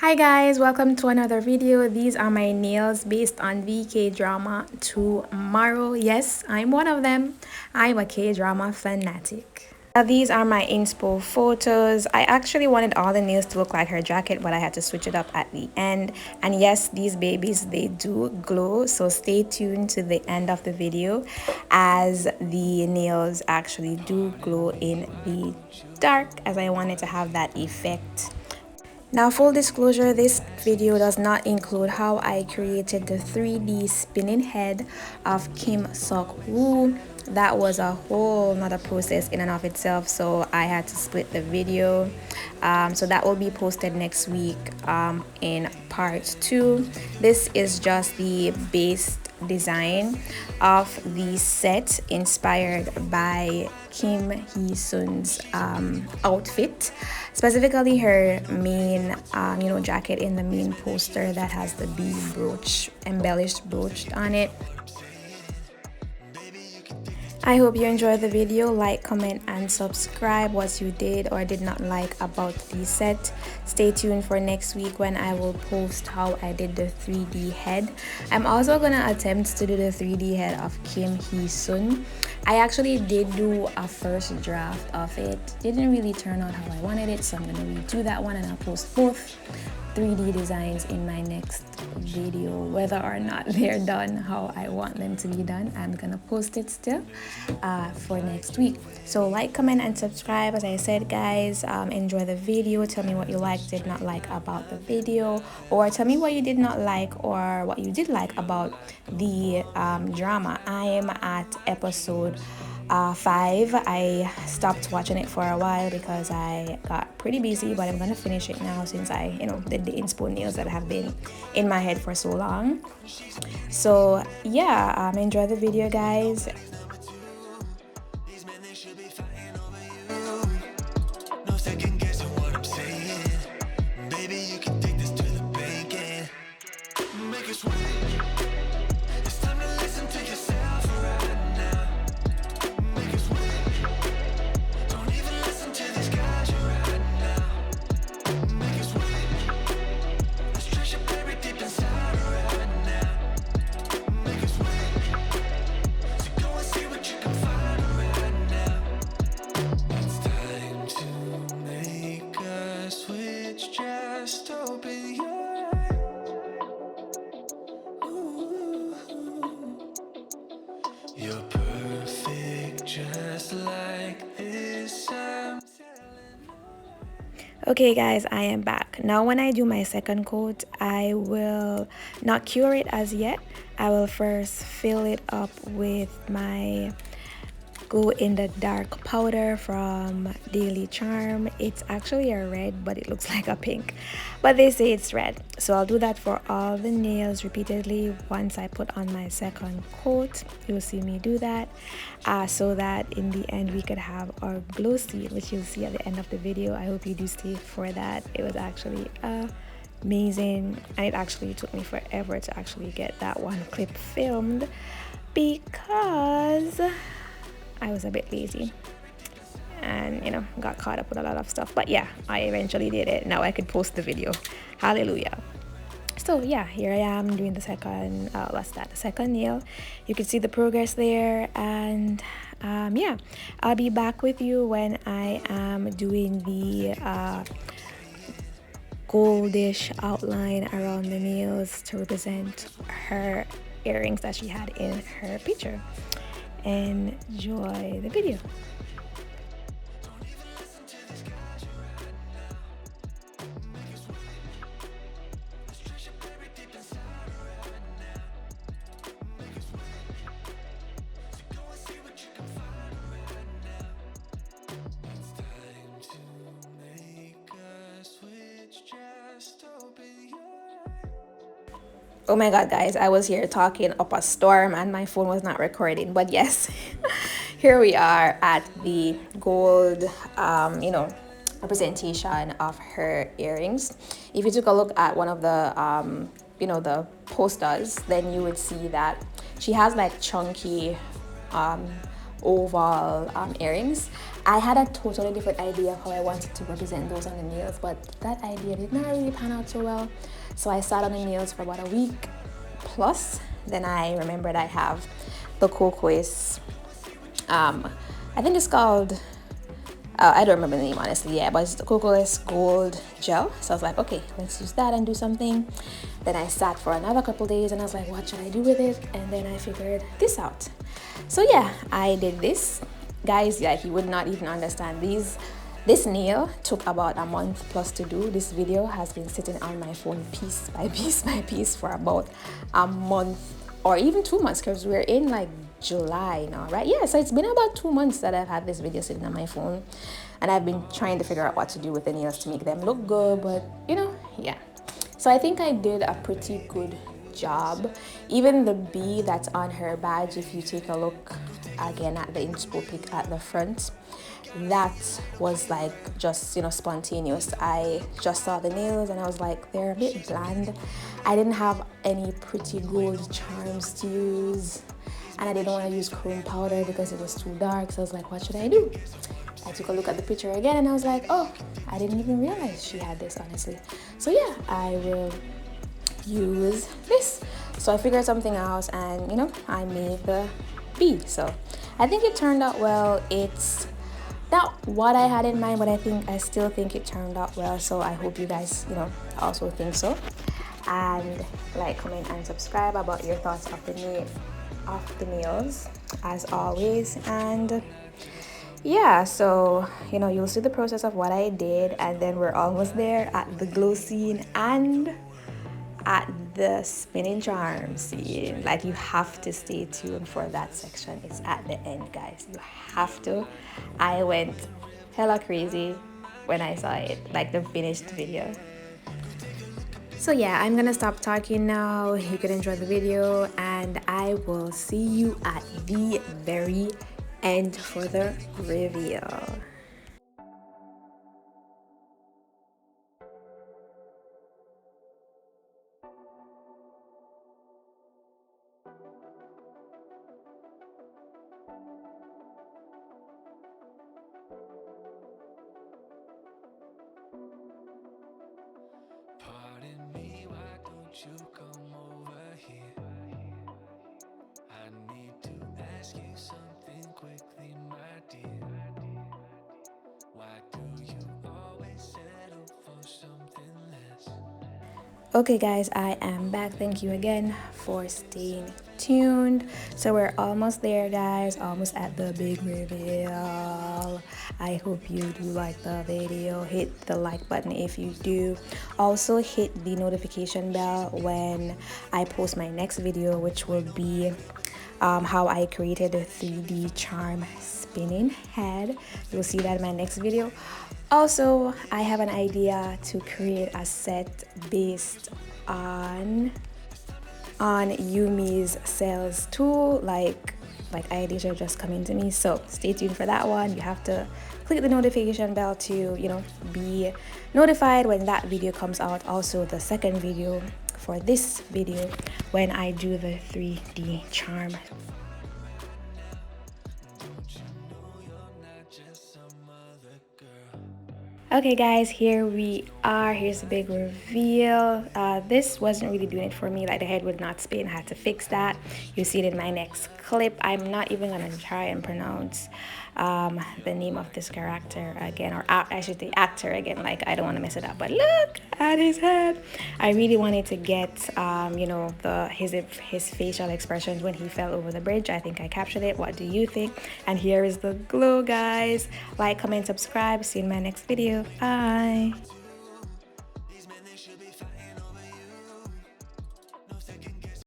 Hi guys, welcome to another video. These are my nails based on VK drama tomorrow. Yes, I'm one of them. I'm a K-drama fanatic. Now, these are my inspo photos. I actually wanted all the nails to look like her jacket, but I had to switch it up at the end. And yes, these babies, they do glow. So stay tuned to the end of the video as the nails actually do glow in the dark, as I wanted to have that effect. Now, full disclosure, this video does not include how I created the 3D spinning head of Kim Sok-woo. That was a whole nother process in and of itself, so I had to split the video. So that will be posted next week in part 2. This is just the base design of the set inspired by Kim Hee-sun's outfit, specifically her main jacket in the main poster that has the bead brooch, embellished brooch on it. I hope you enjoyed the video. Like, comment, and subscribe what you did or did not like about the set. Stay tuned for next week when I will post how I did the 3D head. I'm also gonna attempt to do the 3D head of Kim Hee-sun. I actually did do a first draft of it. Didn't really turn out how I wanted it, so I'm gonna redo that one and I'll post both 3D designs in my next video. Whether or not they're done how I want them to be done, I'm gonna post it still for next week. So like, comment, and subscribe. As I said, guys, enjoy the video. Tell me what you liked, did not like about the video, or tell me what you did not like or what you did like about the drama. I am at episode 5. I stopped watching it for a while because I got pretty busy, but I'm gonna finish it now since I did the inspo nails that have been in my head for so long. So yeah, enjoy the video, guys. You're perfect just like this. Okay guys, I am back. Now when I do my second coat, I will not cure it as yet. I will first fill it up with my glow in the dark powder from Daily Charm. It's actually a red, but it looks like a pink, but they say it's red. So I'll do that for all the nails repeatedly. Once I put on my second coat, you'll see me do that so that in the end we could have our glow seal, which you'll see at the end of the video. I hope you do stay for that. It was actually amazing, and it actually took me forever to actually get that one clip filmed because I was a bit lazy and got caught up with a lot of stuff. But yeah, I eventually did it. Now I could post the video. Hallelujah. So yeah, here I am doing the second the second nail. You can see the progress there, and yeah, I'll be back with you when I am doing the goldish outline around the nails to represent her earrings that she had in her picture. Enjoy the video. Oh my god, guys, I was here talking up a storm and my phone was not recording. But yes, here we are at the gold representation of her earrings. If you took a look at one of the the posters, then you would see that she has like chunky oval earrings. I had a totally different idea of how I wanted to represent those on the nails, but that idea did not really pan out so well. So I sat on the nails for about a week plus. Then I remembered I have the cocoa-is, I think it's called, I don't remember the name honestly, yeah, but it's the cocoa-is gold gel. So I was like, okay, let's use that and do something. Then I sat for another couple days and I was like, what should I do with it? And then I figured this out. So yeah, I did this. Guys, yeah, you would not even understand these. This nail took about a month plus to do. This video has been sitting on my phone piece by piece by piece for about a month or even 2 months, because we're in like July now, right? Yeah, so it's been about 2 months that I've had this video sitting on my phone, and I've been trying to figure out what to do with the nails to make them look good, but you know, yeah. So I think I did a pretty good job. Even the bee that's on her badge, if you take a look again at the inspo pic at the front, that was like just, you know, spontaneous. I just saw the nails and I was like, they're a bit bland. I didn't have any pretty gold charms to use, and I didn't want to use chrome powder because it was too dark. So I was like, what should I do? I took a look at the picture again and I was like, oh, I didn't even realize she had this, honestly. So yeah, I will use this. So I figured something else, and you know, I made the bead. So I think it turned out well. It's not what I had in mind, but I still think it turned out well. So I hope you guys, you know, also think so. And like, comment, and subscribe about your thoughts of the nails as always. And yeah, so you know, you'll see the process of what I did, and then we're almost there at the glow scene and at the spinning charm scene. Like, you have to stay tuned for that section. It's at the end, guys. You have to. I went hella crazy when I saw it, like the finished video. So yeah, I'm gonna stop talking now. You can enjoy the video, and I will see you at the very end for the reveal. Pardon me, why don't you come over here? I need to ask you something quickly, my dear. Why do you always settle for something less? Okay guys, I am back. Thank you again for staying tuned. So we're almost there, guys, almost at the big reveal. I hope you do like the video. Hit the like button if you do. Also hit the notification bell when I post my next video, which will be how I created a 3D charm spinning head. You'll see that in my next video. Also, I have an idea to create a set based on Yumi's sales tool. Like ideas are just coming to me, so stay tuned for that one. You have to click the notification bell to, you know, be notified when that video comes out. Also, the second video for this video when I do the 3D charm. Okay guys, here we are. Here's the big reveal. This wasn't really doing it for me. Like, the head would not spin. I had to fix that. You see it in my next clip. I'm not even gonna try and pronounce the name of this character again, or I should say actor again. Like, I don't want to mess it up, but look at his head. I really wanted to get you know, his facial expressions when he fell over the bridge. I think I captured it. What do you think? And here is the glow, guys. Like, comment, subscribe. See you in my next video. Bye.